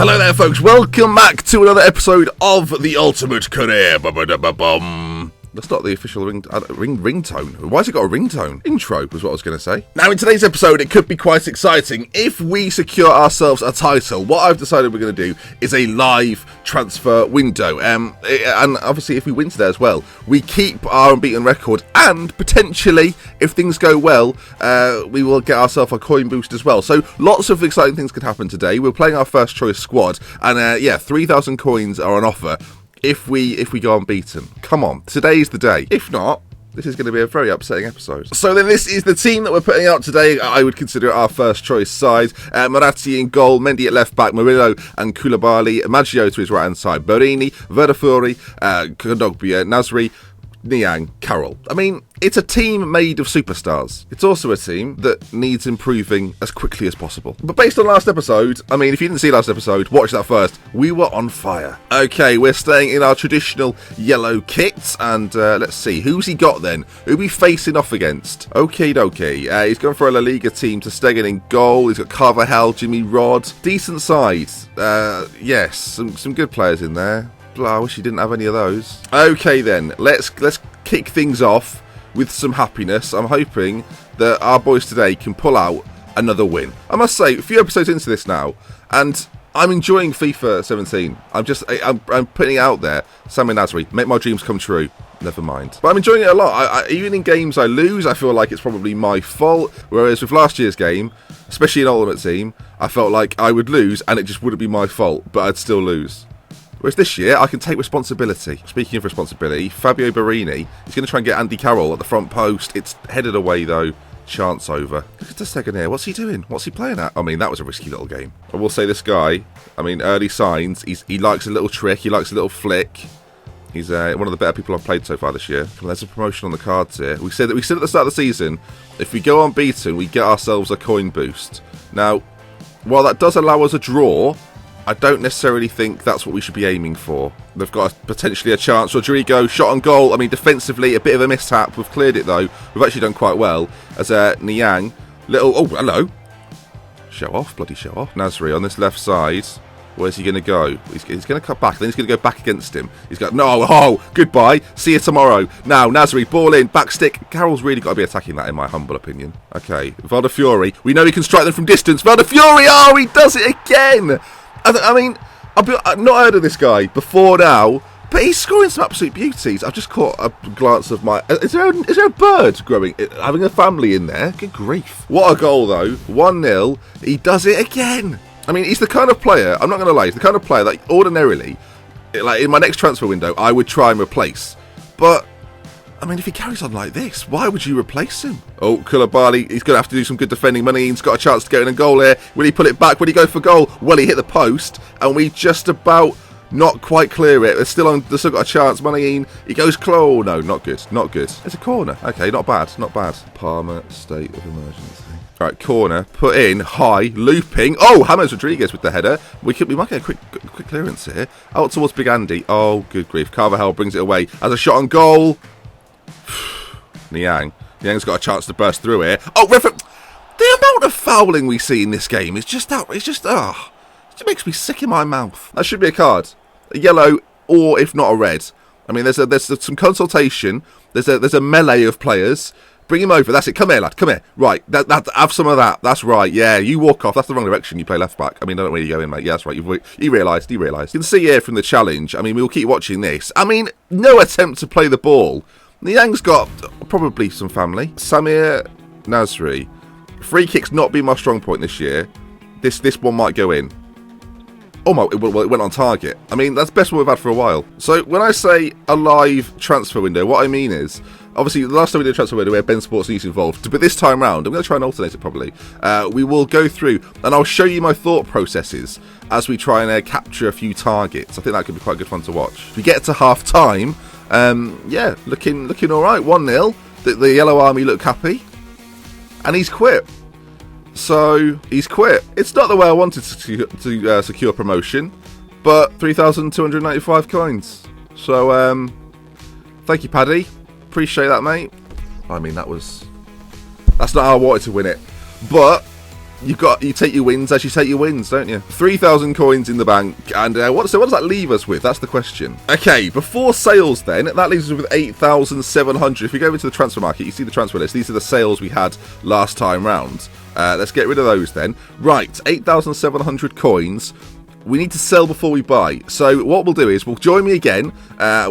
Hello there, folks. Welcome back to another episode of The Ultimate Career. That's not the official ringtone. Why has it got a ringtone? Intro was what I was going to say. Now, in today's episode, it could be quite exciting. If we secure ourselves a title, what I've decided we're going to do is a live transfer window. And obviously, if we win today as well, we keep our unbeaten record. And potentially, if things go well, we will get ourselves a coin boost as well. So lots of exciting things could happen today. We're playing our first choice squad. And 3,000 coins are on offer. If we go unbeaten. Come on, today's the day. If not, this is going to be a very upsetting episode. So then this is the team that we're putting out today. I would consider it our first choice side. Moratti in goal, Mendy at left back, Murillo and Koulibaly, Maggio to his right hand side, Borini, Verdefuori, Kondogbia, Nasri, Niang, Carroll. I mean, it's a team made of superstars. It's also a team that needs improving as quickly as possible. But based on last episode, I mean, if you didn't see last episode, watch that first. We were on fire. Okay, we're staying in our traditional yellow kit, and let's see, who's he got then? Who are we facing off against? Okie dokie. He's going for a La Liga team to Stegen in goal. He's got Carvajal, Jimmy Rod. Decent side. Yes, some good players in there. I wish he didn't have any of those. Okay then, let's kick things off with some happiness. I'm hoping that our boys today can pull out another win. I must say, a few episodes into this now, and I'm enjoying FIFA 17. I'm putting it out there. Samir Nasri, make my dreams come true. Never mind. But I'm enjoying it a lot. Even in games I lose, I feel like it's probably my fault. Whereas with last year's game, especially in Ultimate Team, I felt like I would lose and it just wouldn't be my fault, but I'd still lose. Whereas this year, I can take responsibility. Speaking of responsibility, Fabio Borini is going to try and get Andy Carroll at the front post. It's headed away, though. Chance over. Look at the second here. What's he doing? What's he playing at? I mean, that was a risky little game. I will say this guy, I mean, early signs, he likes a little trick. He likes a little flick. He's one of the better people I've played so far this year. Well, there's a promotion on the cards here. We said at the start of the season, if we go unbeaten, we get ourselves a coin boost. Now, while that does allow us a draw, I don't necessarily think that's what we should be aiming for. They've got potentially a chance. Rodrigo, shot on goal. I mean, defensively, a bit of a mishap. We've cleared it, though. We've actually done quite well. As Niang, oh, hello. Show off, bloody show off. Nasri on this left side. Where's he going to go? He's going to cut back. Then he's going to go back against him. He's got, goodbye. See you tomorrow. Now, Nasri, ball in, back stick. Carroll's really got to be attacking that, in my humble opinion. Okay, Verdefuori. We know he can strike them from distance. Verdefuori, he does it again. I mean, I've not heard of this guy before now, but he's scoring some absolute beauties. I've just caught a glance of my... Is there a bird growing, having a family in there? Good grief. What a goal, though. 1-0. He does it again. I mean, he's the kind of player, I'm not going to lie, he's the kind of player that ordinarily, like in my next transfer window, I would try and replace. But, I mean, if he carries on like this, why would you replace him? Oh, Koulibaly, he's going to have to do some good defending. Maneen's got a chance to get in a goal here. Will he pull it back? Will he go for goal? Well, he hit the post, and we just about not quite clear it. They've still got a chance. Maneen, he goes close. No, not good, not good. It's a corner. Okay, not bad, not bad. Palmer, state of emergency. All right, corner, put in, high, looping. Oh, James Rodriguez with the header. We might get a quick clearance here. Out towards Big Andy. Oh, good grief. Carvajal brings it away. Has a shot on goal. Niang's got a chance to burst through here. Oh, the amount of fouling we see in this game is just out. It just makes me sick in my mouth. That should be a card, a yellow, or if not a red. I mean, there's some consultation. There's a melee of players. Bring him over. That's it. Come here, lad. Come here. Right. Have some of that. That's right. Yeah, you walk off. That's the wrong direction. You play left back. I mean, I don't know where you go in, mate. Yeah, that's right. You realised. You can see here from the challenge. I mean, we'll keep watching this. I mean, no attempt to play the ball. Niang's got probably some family. Samir Nasri. Free kicks not been my strong point this year. This one might go in. Oh my, well, it went on target. I mean, that's the best one we've had for a while. So when I say a live transfer window, what I mean is, obviously, the last time we did a transfer window, we had Ben Sports News involved. But this time round, I'm going to try and alternate it probably. We will go through, and I'll show you my thought processes as we try and capture a few targets. I think that could be quite good fun to watch. If we get to half time, yeah, looking all right. 1-0. The Yellow Army look happy, and he's quit. So he's quit. It's not the way I wanted to secure promotion, but 3,295 coins. So thank you, Paddy. Appreciate that, mate. I mean, that's not how I wanted to win it, but you take your wins as you take your wins, don't you? 3,000 coins in the bank, and what does that leave us with? That's the question. Okay, before sales then, that leaves us with 8,700. If we go into the transfer market, you see the transfer list. These are the sales we had last time round. Let's get rid of those then. Right, 8,700 coins. We need to sell before we buy. So what we'll do is we'll join me again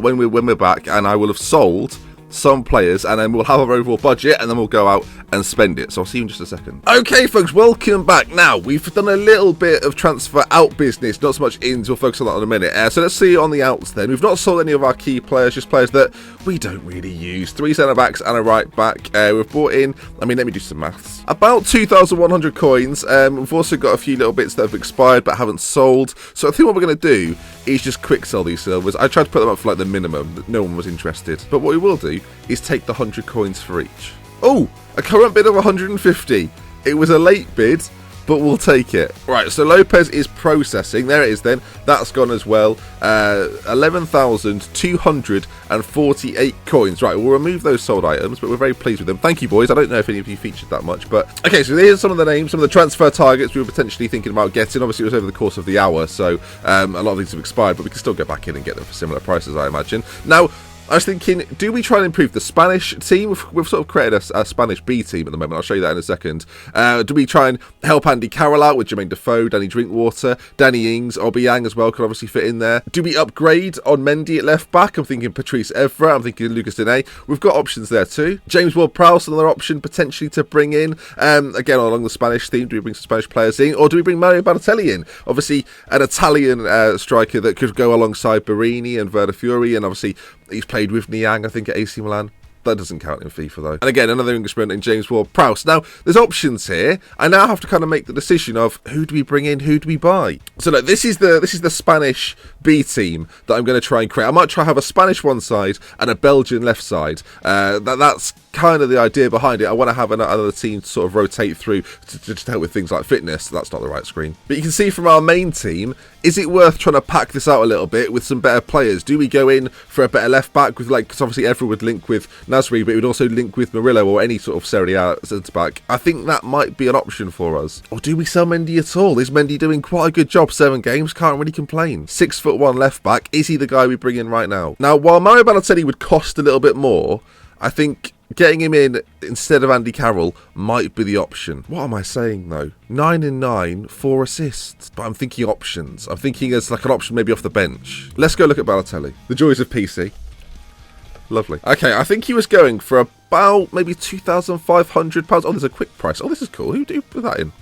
when we're back, and I will have sold some players, and then we'll have our overall budget, and then we'll go out and spend it. So I'll see you in just a second. Okay, folks, welcome back. Now, we've done a little bit of transfer out business, not so much ins. We'll focus on that in a minute. So let's see on the outs then. We've not sold any of our key players, just players that we don't really use. 3 centre-backs and a right-back. We've brought in, let me do some maths. About 2,100 coins. We've also got a few little bits that have expired but haven't sold. So I think what we're going to do is just quick sell these silvers. I tried to put them up for like the minimum. No one was interested. But what we will do is take the 100 coins for each. Oh, a current bid of 150. It was a late bid, but we'll take it. Right, so Lopez is processing. There it is then. That's gone as well. 11,248 coins. Right, we'll remove those sold items, but we're very pleased with them. Thank you, boys. I don't know if any of you featured that much, but... Okay, so here's some of the names, some of the transfer targets we were potentially thinking about getting. Obviously, it was over the course of the hour, so a lot of these have expired, but we can still get back in and get them for similar prices, I imagine. Now, I was thinking, do we try and improve the Spanish team? We've sort of created a Spanish B team at the moment. I'll show you that in a second. Do we try and help Andy Carroll out with Jermaine Defoe, Danny Drinkwater, Danny Ings, Obiang as well could obviously fit in there. Do we upgrade on Mendy at left back? I'm thinking Patrice Evra. I'm thinking Lucas Diné. We've got options there too. James Ward-Prowse, another option potentially to bring in. Again, along the Spanish theme, do we bring some Spanish players in? Or do we bring Mario Balotelli in? Obviously, an Italian striker that could go alongside Barini and Verda Fiori, and obviously he's played with Niang, I think, at AC Milan. That doesn't count in FIFA, though. And again, another Englishman in James Ward-Prowse. Now, there's options here. I now have to kind of make the decision of who do we bring in, who do we buy. So look, this is the Spanish B team that I'm going to try and create. I might try and have a Spanish one side and a Belgian left side. That's kind of the idea behind it. I want to have another team to sort of rotate through to just help with things like fitness. That's not the right screen. But you can see from our main team, is it worth trying to pack this out a little bit with some better players? Do we go in for a better left back with, like, because obviously everyone would link with Nasri, but it would also link with Murillo or any sort of Serie A centre back. I think that might be an option for us. Or do we sell Mendy at all? Is Mendy doing quite a good job? 7 games, can't really complain. 6'1" left back. Is he the guy we bring in right now? Now, while Mario Balotelli would cost a little bit more, I think getting him in instead of Andy Carroll might be the option. What am I saying, though? 9 and 9, 4 assists. But I'm thinking options. I'm thinking as like an option maybe off the bench. Let's go look at Balotelli. The joys of PC. Lovely. Okay, I think he was going for about maybe £2,500. Oh, there's a quick price. Oh, this is cool. Who do you put that in?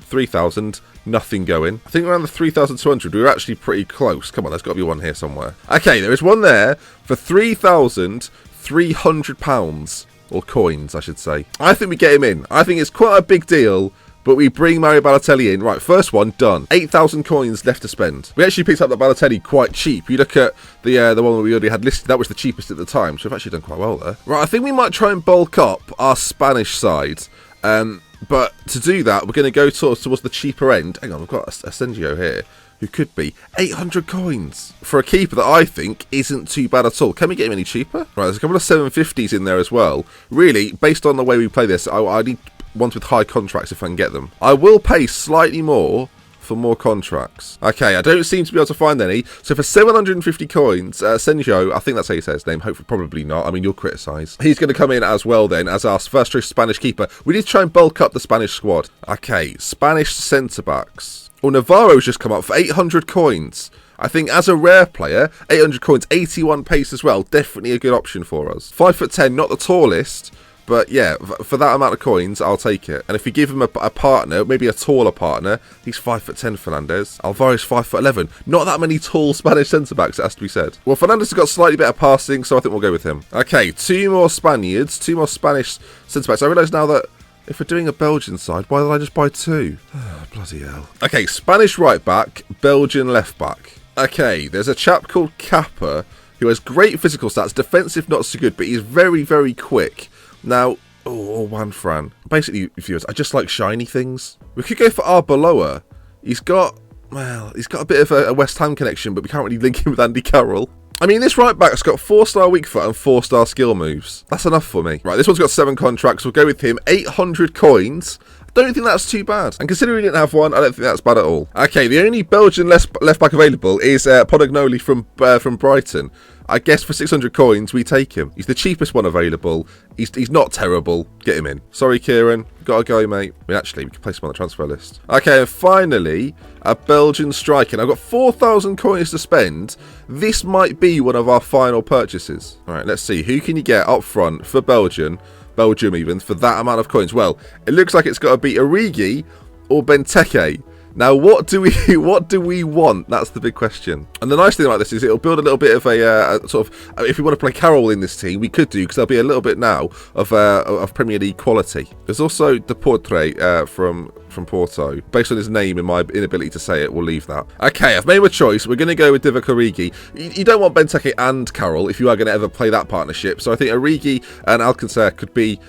3,000. Nothing going. I think around the 3,200. We were actually pretty close. Come on, there's got to be one here somewhere. Okay, there is one there for £3,300. Or coins, I should say. I think we get him in. I think it's quite a big deal, but we bring Mario Balotelli in. Right, first one, done. 8,000 coins left to spend. We actually picked up that Balotelli quite cheap. You look at the one that we already had listed, that was the cheapest at the time, so we've actually done quite well there. Right, I think we might try and bulk up our Spanish side. But to do that, we're going to go towards the cheaper end. Hang on, we've got Asensio here, who could be 800 coins for a keeper that I think isn't too bad at all. Can we get him any cheaper? Right, there's a couple of 750s in there as well. Really, based on the way we play this, I need ones with high contracts if I can get them. I will pay slightly more for more contracts. Okay, I don't seem to be able to find any. So for 750 coins, Senjo, I think that's how you say his name. Hopefully, probably not. I mean, you'll criticise. He's going to come in as well then as our first choice Spanish keeper. We need to try and bulk up the Spanish squad. Okay, Spanish centre-backs. Well, Navarro's just come up for 800 coins. I think as a rare player, 800 coins, 81 pace as well. Definitely a good option for us. 5'10", not the tallest. But yeah, for that amount of coins, I'll take it. And if you give him a partner, maybe a taller partner, he's 5'10", Fernandez. Alvaro's 5'11". Not that many tall Spanish centre-backs, it has to be said. Well, Fernandez has got slightly better passing, so I think we'll go with him. Okay, 2 more Spaniards, 2 more Spanish centre-backs. I realise now that if we're doing a Belgian side, why did I just buy 2? Oh, bloody hell. Okay, Spanish right-back, Belgian left-back. Okay, there's a chap called Kappa who has great physical stats, defensive not so good, but he's very, very quick. Now, Juan Fran. Basically, viewers, I just like shiny things. We could go for Arbeloa. He's got a bit of a West Ham connection, but we can't really link him with Andy Carroll. I mean, this right back's got 4-star weak foot and 4-star skill moves. That's enough for me. Right, this one's got 7 contracts. We'll go with him. 800 coins. I don't think that's too bad. And considering we didn't have one, I don't think that's bad at all. Okay, the only Belgian left back available is Podagnoli from Brighton. I guess for 600 coins, we take him. He's the cheapest one available. He's not terrible. Get him in. Sorry, Kieran. Gotta go, mate. I mean, actually, we can place him on the transfer list. Okay, and finally, a Belgian striker. And I've got 4,000 coins to spend. This might be one of our final purchases. All right, let's see. Who can you get up front for Belgium even, for that amount of coins? Well, it looks like it's got to be Origi or Benteke. Now, what do we want? That's the big question. And the nice thing about this is it'll build a little bit of a sort of, if we want to play Carroll in this team, we could do, because there'll be a little bit now of Premier League quality. There's also Deportre from Porto. Based on his name and my inability to say it, we'll leave that. Okay, I've made my choice. We're going to go with Divock Origi. You don't want Benteke and Carroll if you are going to ever play that partnership. So I think Origi and Alcácer could be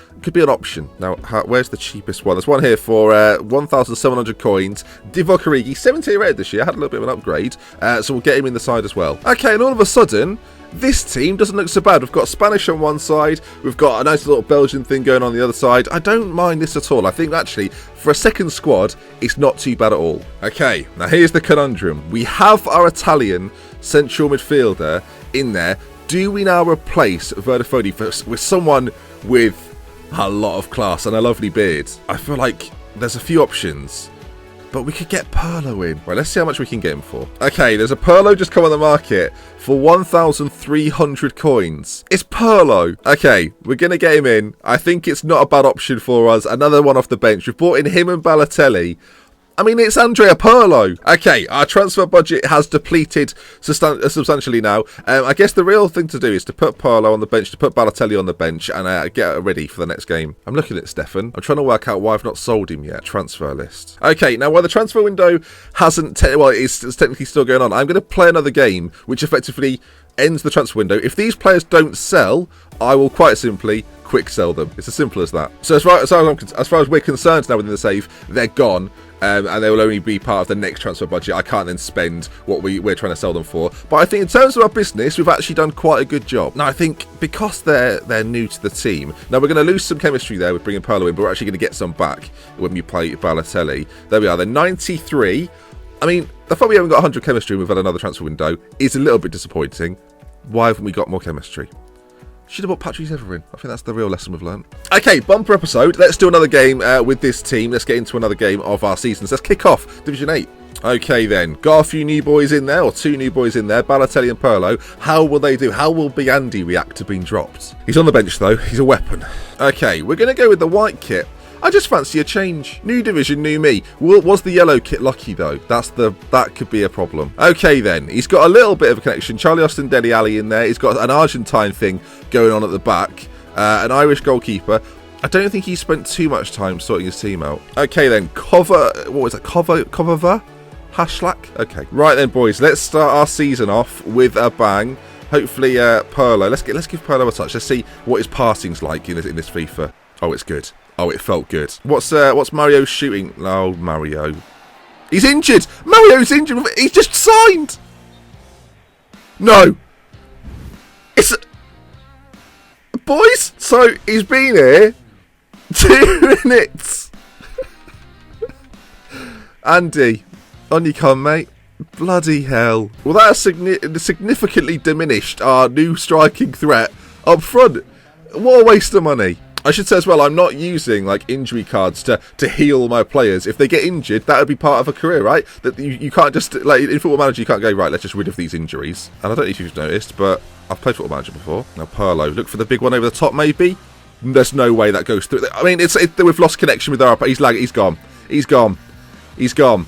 an option. Now, where's the cheapest one? There's one here for 1,700 coins. Divock Origi, 70 rated this year. Had a little bit of an upgrade. So we'll get him in the side as well. Okay, and all of a sudden, this team doesn't look so bad. We've got Spanish on one side. We've got a nice little Belgian thing going on the other side. I don't mind this at all. I think actually, for a second squad, it's not too bad at all. Okay, now here's the conundrum. We have our Italian central midfielder in there. Do we now replace Verdifodi with someone with a lot of class and a lovely beard? I feel like there's a few options, but we could get Pirlo in. Right, let's see how much we can get him for. Okay, there's a Pirlo just come on the market for 1,300 coins. It's Pirlo. Okay, we're going to get him in. I think it's not a bad option for us. Another one off the bench. We've brought in him and Balotelli. I mean, it's Andrea Pirlo. Okay, our transfer budget has depleted substantially now. I guess the real thing to do is to put Pirlo on the bench, to put Balotelli on the bench, and get ready for the next game. I'm looking at Stefan. I'm trying to work out why I've not sold him yet. Transfer list. Okay, now while the transfer window hasn't, it's technically still going on, I'm going to play another game, which effectively ends the transfer window. If these players don't sell, I will quite simply quick sell them. It's as simple as that. So as far as we're concerned now within the save, they're gone. And they will only be part of the next transfer budget. I can't then spend what we're trying to sell them for. But I think in terms of our business, we've actually done quite a good job. Now, I think because they're new to the team, now we're going to lose some chemistry there with bringing Pirlo in, but we're actually going to get some back when we play Balotelli. There we are. They're 93. I mean, the fact we haven't got 100 chemistry and we've had another transfer window is a little bit disappointing. Why haven't we got more chemistry? Should have bought Patrice Evra in. I think that's the real lesson we've learned. Okay, bumper episode. Let's do another game with this team. Let's get into another game of our seasons. Let's kick off Division 8. Okay then, got a few new boys in there, or two new boys in there, Balotelli and Pirlo. How will they do? How will Big Andy react to being dropped? He's on the bench though. He's a weapon. Okay, we're going to go with the white kit. I just fancy a change. New division, new me. Was the yellow kit lucky though? That could be a problem. Okay then, he's got a little bit of a connection. Charlie Austin Dele Alli in there. He's got an Argentine thing going on at the back. An Irish goalkeeper. I don't think he spent too much time sorting his team out. Okay then, Kovova? Hashlack? Okay. Right then boys, let's start our season off with a bang. Hopefully Pirlo. Let's give Pirlo a touch. Let's see what his passing's like in this FIFA. Oh, it's good. Oh, it felt good. What's Mario shooting? Oh, Mario. He's injured! Mario's injured! He's just signed! No! It's... Boys, so he's been here 2 minutes. Andy, on you come, mate. Bloody hell. Well, that has significantly diminished our new striking threat up front. What a waste of money. I should say as well, I'm not using like injury cards to heal my players. If they get injured, that would be part of a career, right? That you can't just, like in Football Manager, you can't go, right, let's just rid of these injuries. And I don't know if you've noticed, but I've played Football Manager before. Now Pirlo, look for the big one over the top maybe. There's no way that goes through. I mean, we've lost connection with our, he's gone. He's gone. He's gone.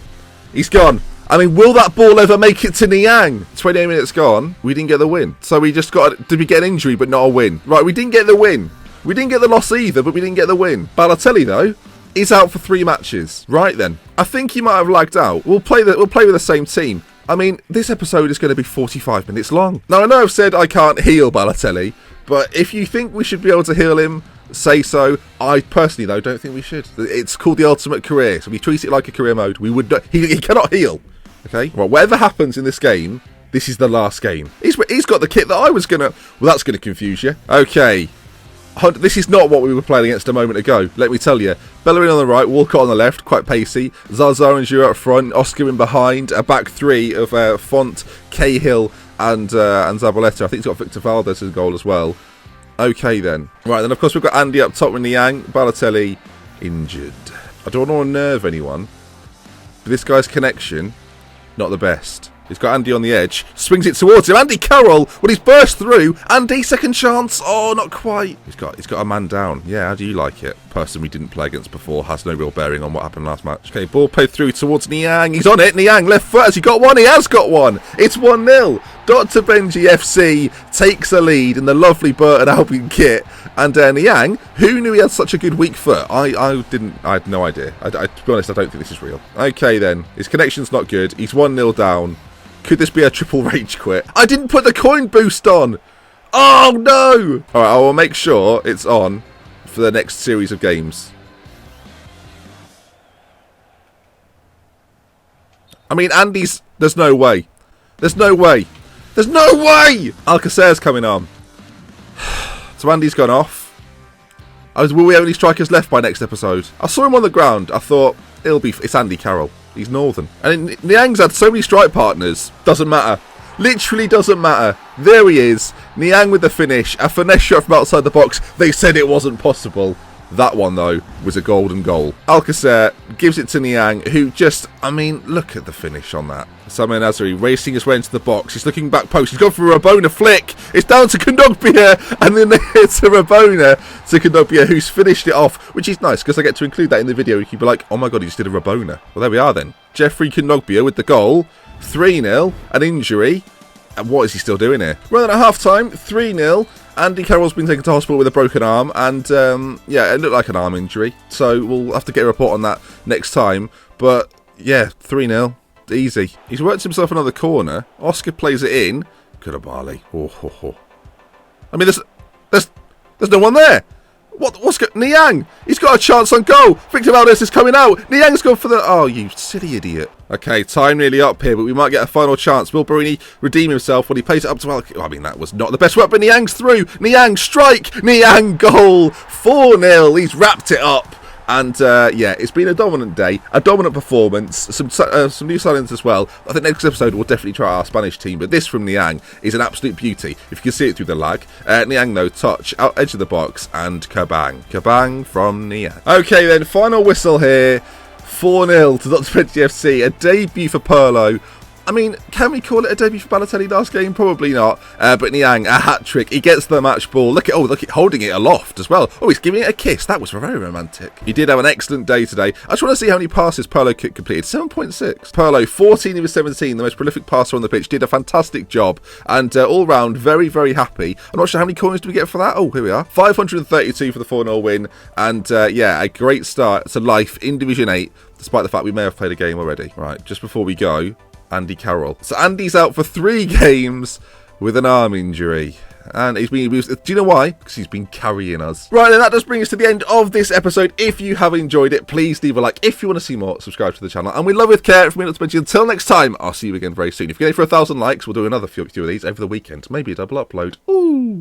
He's gone. I mean, will that ball ever make it to Niang? 28 minutes gone. We didn't get the win. So we just did we get an injury but not a win? Right, we didn't get the win. We didn't get the loss either, but we didn't get the win. Balotelli, though, is out for 3 matches. Right then. I think he might have lagged out. We'll play with the same team. I mean, this episode is going to be 45 minutes long. Now, I know I've said I can't heal Balotelli, but if you think we should be able to heal him, say so. I personally, though, don't think we should. It's called the ultimate career, so we treat it like a career mode. We would not, he cannot heal. Okay? Well, whatever happens in this game, this is the last game. He's got the kit that I was going to... Well, that's going to confuse you. Okay. This is not what we were playing against a moment ago, let me tell you. Bellerin on the right, Walcott on the left, quite pacey. Zaza and Giroud up front, Oscar in behind. A back three of Font, Cahill and Zabaleta. I think he's got Victor Valdez as goal as well. Okay then. Right, then of course we've got Andy up top with Niang. Balotelli injured. I don't want to unnerve anyone, but this guy's connection, not the best. He's got Andy on the edge, swings it towards him. Andy Carroll, when he's burst through. Andy, second chance. Oh, not quite. He's got a man down. Yeah, how do you like it? Person we didn't play against before, has no real bearing on what happened last match. Okay, ball played through towards Niang. He's on it. Niang, left foot. Has he got one? He has got one. It's 1-0. Dr. Benji FC takes a lead in the lovely Burton Albion kit. And Niang, who knew he had such a good weak foot? I had no idea. To be honest, I don't think this is real. Okay then, his connection's not good. He's 1-0 down. Could this be a triple rage quit? I didn't put the coin boost on! Oh no! Alright, I will make sure it's on for the next series of games. I mean, Andy's... There's no way. There's no way. There's no way! Alcacer's coming on. So Andy's gone off. Will we have any strikers left by next episode? I saw him on the ground. I thought, it's Andy Carroll. He's northern. And Niang's had so many strike partners. Doesn't matter. Literally doesn't matter. There he is. Niang with the finish. A finesse shot from outside the box. They said it wasn't possible. That one, though, was a golden goal. Alcacer gives it to Niang, who just... I mean, look at the finish on that. Samuel Nazari racing his way into the box. He's looking back post. He's gone for a Rabona flick. It's down to Kondogbia. And then it's a Rabona to Kondogbia, who's finished it off. Which is nice, because I get to include that in the video. You can be like, oh my god, he just did a Rabona. Well, there we are then. Jeffrey Kondogbia with the goal. 3-0. An injury. And what is he still doing here? Running at half-time. 3-0. Andy Carroll's been taken to hospital with a broken arm. And, yeah, it looked like an arm injury. So we'll have to get a report on that next time. But, yeah, 3-0. Easy. He's worked himself another corner. Oscar plays it in. Koulibaly. Oh. I mean, there's no one there. What's going... Niang! He's got a chance on goal! Victor Valdez is coming out! Niang's gone for the... Oh, you silly idiot. Okay, time nearly up here, but we might get a final chance. Will Barini redeem himself when he plays it up to... I mean, that was not the best work, but Niang's through! Niang, strike! Niang, goal! 4-0. He's wrapped it up. And, yeah, it's been a dominant day, a dominant performance, some new signings as well. I think next episode we'll definitely try our Spanish team, but this from Niang is an absolute beauty. If you can see it through the lag. Niang, though, touch, out edge of the box, and kabang. Kabang from Niang. Okay, then, final whistle here. 4-0 to Dr. Benji FC, a debut for Pirlo. I mean, can we call it a debut for Balotelli last game? Probably not. But Niang, a hat-trick. He gets the match ball. Look at holding it aloft as well. Oh, he's giving it a kiss. That was very romantic. He did have an excellent day today. I just want to see how many passes Pirlo completed. 7.6. Pirlo, 14 of his 17, the most prolific passer on the pitch. Did a fantastic job. And all round, very, very happy. I'm not sure how many coins do we get for that. Oh, here we are. 532 for the 4-0 win. And, yeah, a great start to life in Division 8, despite the fact we may have played a game already. Right, just before we go... Andy Carroll. So Andy's out for 3 games with an arm injury. And do you know why? Because he's been carrying us. Right, then that does bring us to the end of this episode. If you have enjoyed it, please leave a like. If you want to see more, subscribe to the channel. And we love with care. From me, Dr. Benji. Until next time, I'll see you again very soon. If you get it for 1,000 likes, we'll do another few of these over the weekend. Maybe a double upload. Ooh.